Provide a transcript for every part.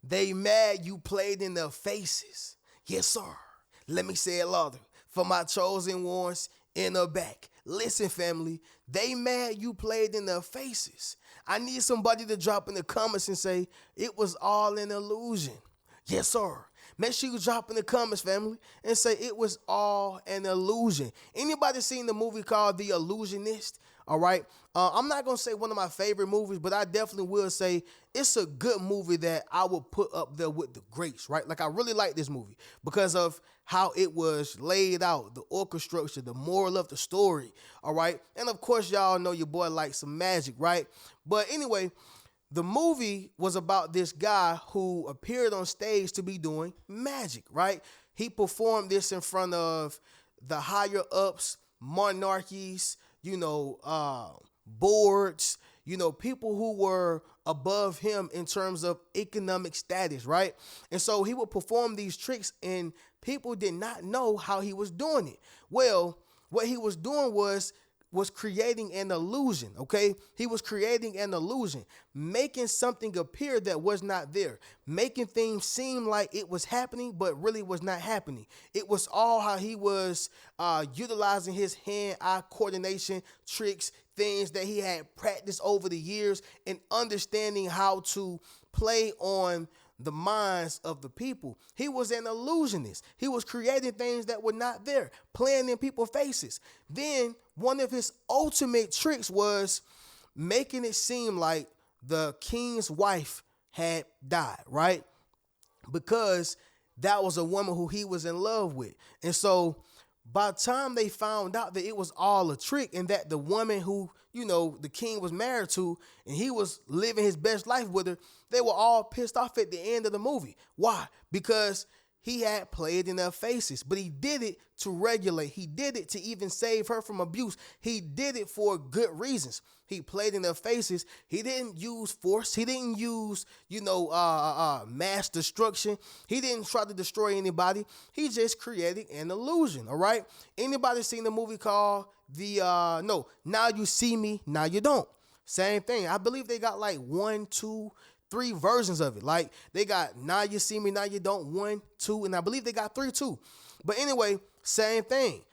They mad you played in their faces. Yes, sir. Let me say it louder. For my chosen ones in the back. Listen, family. They mad you played in their faces. I need somebody to drop in the comments and say, it was all an illusion. Yes, sir. Make sure you drop in the comments, family, and say it was all an illusion. Anybody seen the movie called The Illusionist? All right. I'm not going to say one of my favorite movies, but I definitely will say it's a good movie that I would put up there with the greats, right? Like, I really like this movie because of how it was laid out, the orchestration, the moral of the story, all right? And, of course, y'all know your boy likes some magic, right? But anyway, the movie was about this guy who appeared on stage to be doing magic, right? He performed this in front of the higher ups, monarchies, boards, people who were above him in terms of economic status, right? And so he would perform these tricks and people did not know how he was doing it. Well, what he was doing was creating an illusion, okay? He was creating an illusion, making something appear that was not there, making things seem like it was happening, but really was not happening. It was all how he was utilizing his hand-eye coordination, tricks, things that he had practiced over the years, and understanding how to play on the minds of the people. He was an illusionist. He was creating things that were not there, playing in people's faces. Then one of his ultimate tricks was making it seem like the king's wife had died, right? Because that was a woman who he was in love with. And so by the time they found out that it was all a trick and that the woman who, the king was married to and he was living his best life with her, they were all pissed off at the end of the movie. Why? Because he had played in their faces, but he did it to regulate. He did it to even save her from abuse. He did it for good reasons. He played in their faces. He didn't use force. He didn't use, mass destruction. He didn't try to destroy anybody. He just created an illusion, all right? Anybody seen the movie called Now You See Me, Now You Don't? Same thing. I believe they got like 1, 2, 3 versions of it. Like, they got Now You See Me, Now You Don't, 1, 2, and I believe they got 3 too. But anyway, same thing.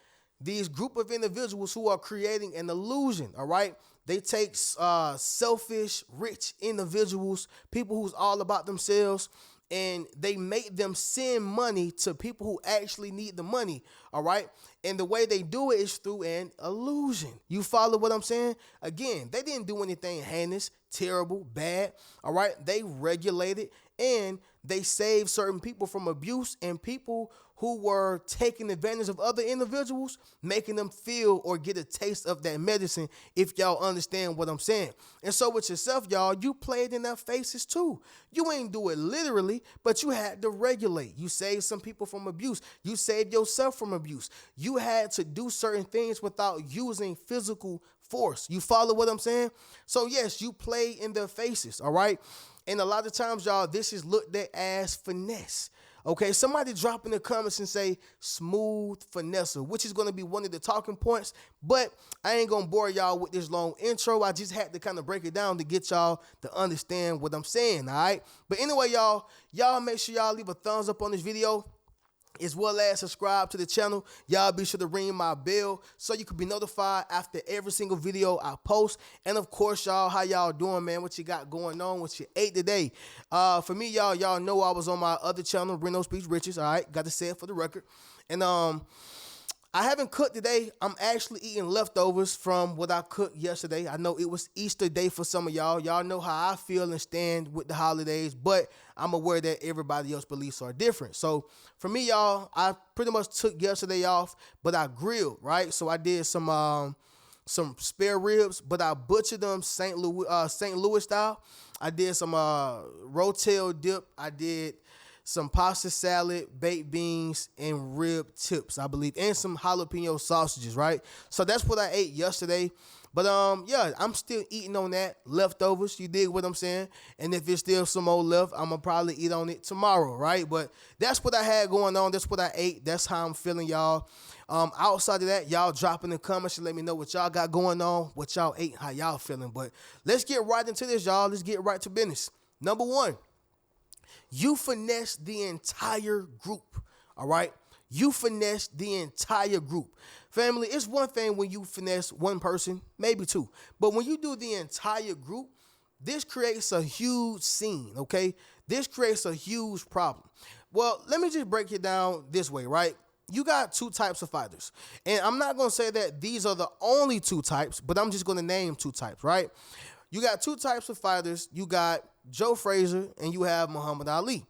These group of individuals who are creating an illusion, all right? They take selfish, rich individuals, people who's all about themselves, and they make them send money to people who actually need the money, all right? And the way they do it is through an illusion. You follow what I'm saying? Again, they didn't do anything heinous, terrible, bad, all right? They regulated and they saved certain people from abuse and people who were taking advantage of other individuals, making them feel or get a taste of that medicine, if y'all understand what I'm saying. And so with yourself, y'all, you played in their faces too. You ain't do it literally, but you had to regulate. You saved some people from abuse. You saved yourself from abuse. You had to do certain things without using physical force. You follow what I'm saying? So yes, you play in their faces, all right? And a lot of times, y'all, this is looked at as finesse. Okay, somebody drop in the comments and say smooth finesse, which is going to be one of the talking points. But I ain't going to bore y'all with this long intro. I just had to kind of break it down to get y'all to understand what I'm saying, all right? But anyway, y'all make sure y'all leave a thumbs up on this video, as well as subscribe to the channel. Y'all be sure to ring my bell so you can be notified after every single video I post. And of course, y'all, how y'all doing, man? What you got going on? What you ate today? For me, y'all know I was on my other channel, Reno Speaks Riches. All right, got to say it for the record. And I haven't cooked today. I'm actually eating leftovers from what I cooked yesterday. I know it was Easter day for some of y'all. Y'all know how I feel and stand with the holidays, but I'm aware that everybody else's beliefs are different. So for me, y'all, I pretty much took yesterday off, but I grilled, right? So I did some spare ribs, but I butchered them St. Louis style. I did some rotel dip. I did some pasta salad, baked beans, and rib tips, I believe, and some jalapeno sausages, right? So that's what I ate yesterday. But yeah, I'm still eating on that leftovers. You dig what I'm saying? And if there's still some more left, I'm gonna probably eat on it tomorrow, right? But that's what I had going on. That's what I ate. That's how I'm feeling, y'all. Outside of that, y'all drop in the comments and let me know what y'all got going on, what y'all ate, how y'all feeling. But let's get right into this, y'all. Let's get right to business. Number one, You finesse the entire group. All right. You finesse the entire group. Family, it's one thing when you finesse one person, maybe two. But when you do the entire group, this creates a huge scene, okay? This creates a huge problem. Well, let me just break it down this way, right? You got two types of fighters. And I'm not going to say that these are the only two types, but I'm just going to name two types, right? You got two types of fighters. You got Joe Frazier and you have Muhammad Ali.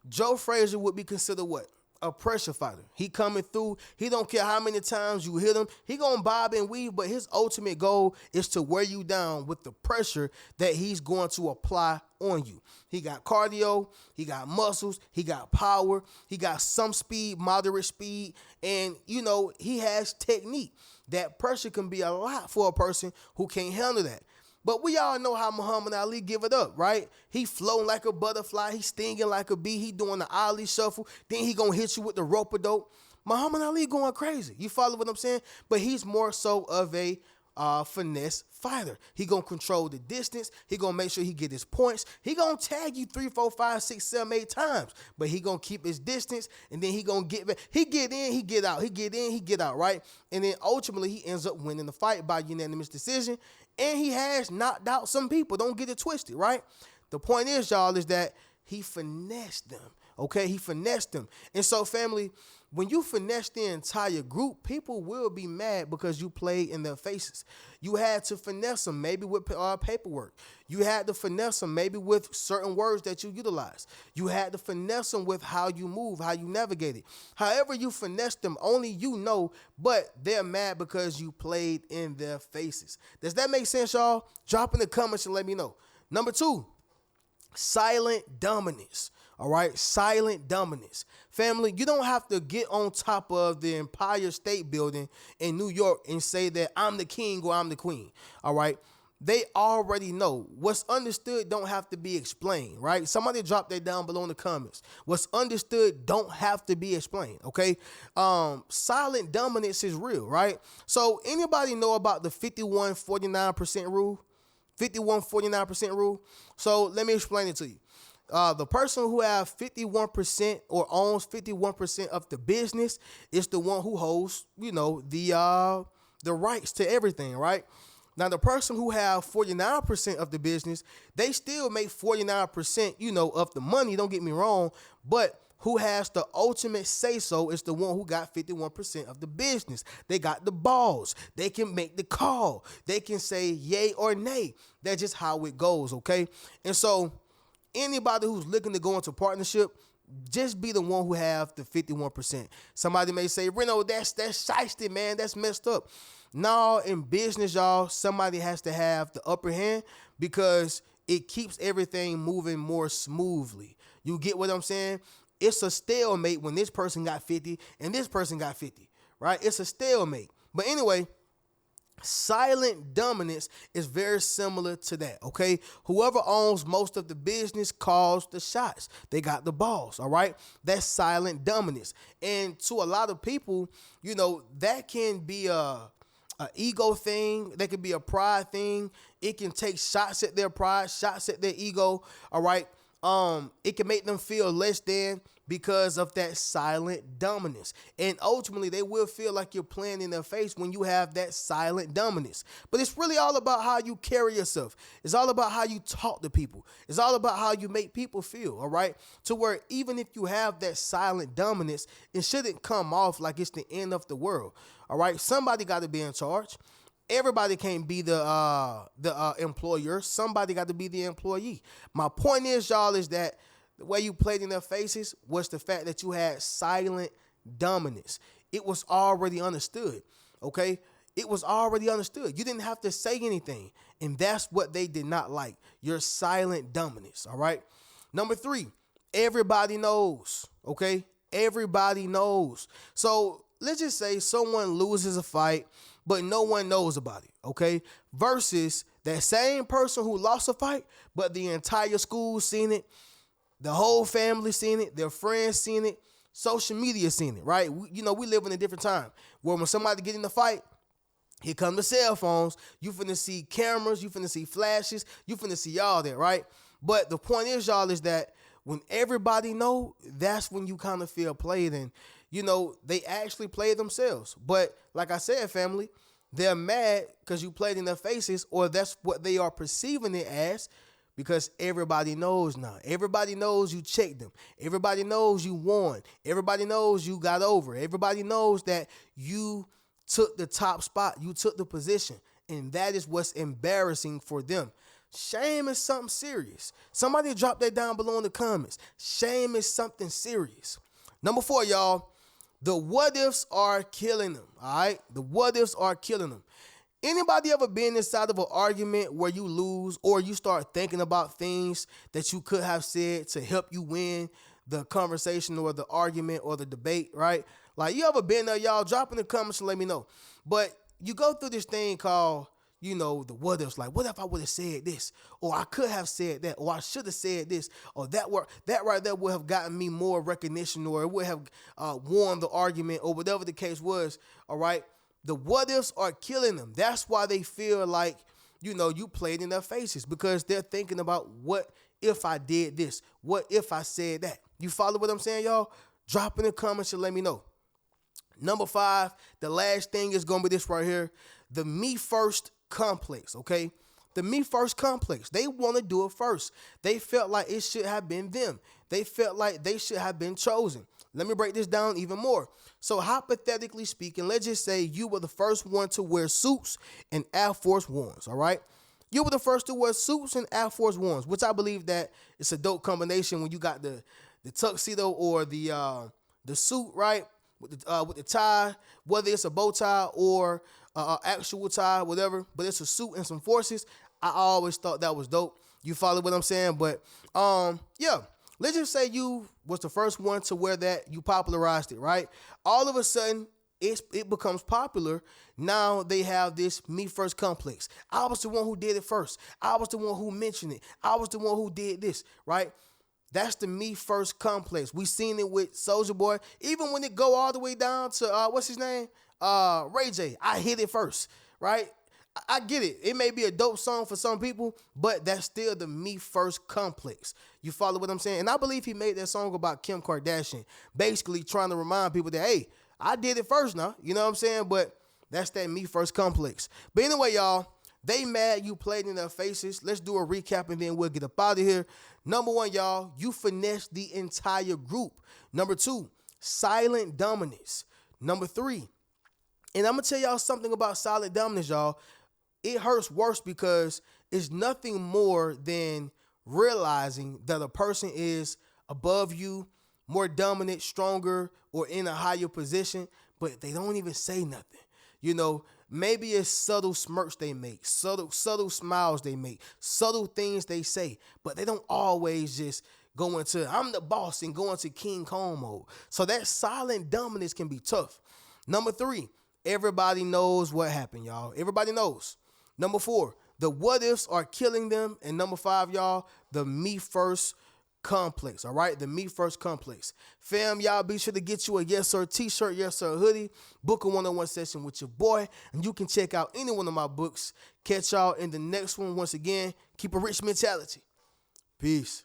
Joe Frazier would be considered what? A pressure fighter. He coming through. He don't care how many times you hit him. He gonna bob and weave, but his ultimate goal is to wear you down with the pressure that he's going to apply on you. He got cardio, he got muscles, he got power, he got some speed, moderate speed, and he has technique. That pressure can be a lot for a person who can't handle that. But we all know how Muhammad Ali give it up, right? He floating like a butterfly. He stinging like a bee. He doing the Ali shuffle. Then he going to hit you with the rope-a-dope. Muhammad Ali going crazy. You follow what I'm saying? But he's more so of a finesse fighter. He going to control the distance. He going to make sure he get his points. He going to tag you 3, 4, 5, 6, 7, 8 times. But he going to keep his distance, and then he going to get back. He get in, he get out. He get in, he get out, right? And then ultimately he ends up winning the fight by unanimous decision. And he has knocked out some people. Don't get it twisted, right? The point is, y'all, is that he finessed them. Okay, he finessed them. And so, family, when you finesse the entire group, people will be mad because you played in their faces. You had to finesse them, maybe with paperwork. You had to finesse them, maybe with certain words that you utilize. You had to finesse them with how you move, how you navigate it. However you finesse them, only you know, but they're mad because you played in their faces. Does that make sense, y'all? Drop in the comments and let me know. Number 2, silent dominance. All right, silent dominance. Family, you don't have to get on top of the Empire State Building in New York and say that I'm the king or I'm the queen. All right, they already know. What's understood don't have to be explained, right? Somebody drop that down below in the comments. What's understood don't have to be explained, okay? Silent dominance is real, right? So anybody know about the 51-49% rule? 51-49% rule? So let me explain it to you. The person who has 51% or owns 51% of the business is the one who holds, the rights to everything, right? Now, the person who have 49% of the business, they still make 49%, of the money. Don't get me wrong, but who has the ultimate say-so is the one who got 51% of the business. They got the balls. They can make the call. They can say yay or nay. That's just how it goes, okay? And so anybody who's looking to go into partnership, just be the one who have the 51%. Somebody may say, Reno, that's shiesty, man. That's messed up. No, in business, y'all, somebody has to have the upper hand because it keeps everything moving more smoothly. You get what I'm saying? It's a stalemate when this person got 50 and this person got 50, right? It's a stalemate. But anyway, silent dominance is very similar to that, okay? Whoever owns most of the business calls the shots. They got the balls, all right? That's silent dominance. And to a lot of people, that can be a ego thing. That could be a pride thing. It can take shots at their pride, shots at their ego, all right? It can make them feel less than because of that silent dominance. And ultimately, they will feel like you're playing in their face when you have that silent dominance. But it's really all about how you carry yourself. It's all about how you talk to people. It's all about how you make people feel, all right? To where even if you have that silent dominance, it shouldn't come off like it's the end of the world, all right? Somebody got to be in charge. Everybody can't be the employer. Somebody got to be the employee. My point is, y'all, is that the way you played in their faces was the fact that you had silent dominance. It was already understood, okay? It was already understood. You didn't have to say anything, and that's what they did not like, your silent dominance, all right? Number 3, everybody knows, okay? Everybody knows. So let's just say someone loses a fight, but no one knows about it, okay? Versus that same person who lost a fight, but the entire school seen it, the whole family seen it, their friends seen it, social media seen it, right? We live in a different time where when somebody get in the fight, here come the cell phones. You finna see cameras, you finna see flashes, you finna see all that, right? But the point is, y'all, is that when everybody know, that's when you kind of feel played, and they actually play themselves. But like I said, family, they're mad because you played in their faces, or that's what they are perceiving it as, because everybody knows now. Everybody knows you checked them. Everybody knows you won. Everybody knows you got over. Everybody knows that you took the top spot. You took the position. And that is what's embarrassing for them. Shame is something serious. Somebody drop that down below in the comments. Shame is something serious. Number 4, y'all. The what ifs are killing them. All right. The what ifs are killing them. Anybody ever been inside of an argument where you lose, or you start thinking about things that you could have said to help you win the conversation or the argument or the debate, right? Like, you ever been there, y'all? Drop in the comments and let me know. But you go through this thing called, the what ifs. Like, what if I would have said this? Or I could have said that, or I should have said this, or that right there would have gotten me more recognition, or it would have won the argument, or whatever the case was, all right? The what ifs are killing them. That's why they feel like, you played in their faces, because they're thinking about, what if I did this? What if I said that? You follow what I'm saying, y'all? Drop in the comments and let me know. Number 5, the last thing is going to be this right here. The me first complex, okay? The me first complex. They want to do it first. They felt like it should have been them. They felt like they should have been chosen. Let me break this down even more. So hypothetically speaking, let's just say you were the first one to wear suits and Air Force Ones, all right? You were the first to wear suits and Air Force Ones, which I believe that it's a dope combination when you got the tuxedo or the suit, right? With the tie, whether it's a bow tie or actual tie, whatever, but it's a suit and some forces. I always thought that was dope. You follow what I'm saying? But yeah. Let's just say you was the first one to wear that. You popularized it, right? All of a sudden, it becomes popular. Now they have this me first complex. I was the one who did it first. I was the one who mentioned it. I was the one who did this, right? That's the me first complex. We seen it with Soulja Boy. Even when it go all the way down to, what's his name? Ray J. I hit it first, right? I get it. It may be a dope song for some people, but that's still the me first complex. You follow what I'm saying? And I believe he made that song about Kim Kardashian, basically trying to remind people that, hey, I did it first now. You know what I'm saying? But that's that me first complex. But anyway, y'all, they mad you played in their faces. Let's do a recap and then we'll get up out of here. Number 1, y'all, you finessed the entire group. Number 2, silent dominance. Number 3, and I'm going to tell y'all something about silent dominance, y'all. It hurts worse because it's nothing more than realizing that a person is above you, more dominant, stronger, or in a higher position, but they don't even say nothing. Maybe it's subtle smirks they make, subtle smiles they make, subtle things they say, but they don't always just go into, I'm the boss, and go into King Kong mode. So that silent dominance can be tough. Number 3, everybody knows what happened, y'all. Everybody knows. Number 4, the what ifs are killing them. And number 5, y'all, the me first complex. All right, the me first complex. Fam, y'all be sure to get you a Yes Sir t-shirt, Yes Sir hoodie, book a one-on-one session with your boy, and you can check out any one of my books. Catch y'all in the next one. Once again, keep a rich mentality. Peace.